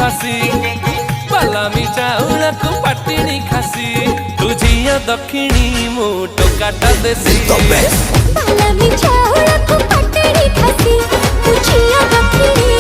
फासी बालामी चाउल को पटिनी खासी तुझिया दक्षिणी मु टोकाटा देसी बालामी चाउल को पटिनी खासी तुझिया दक्षिणी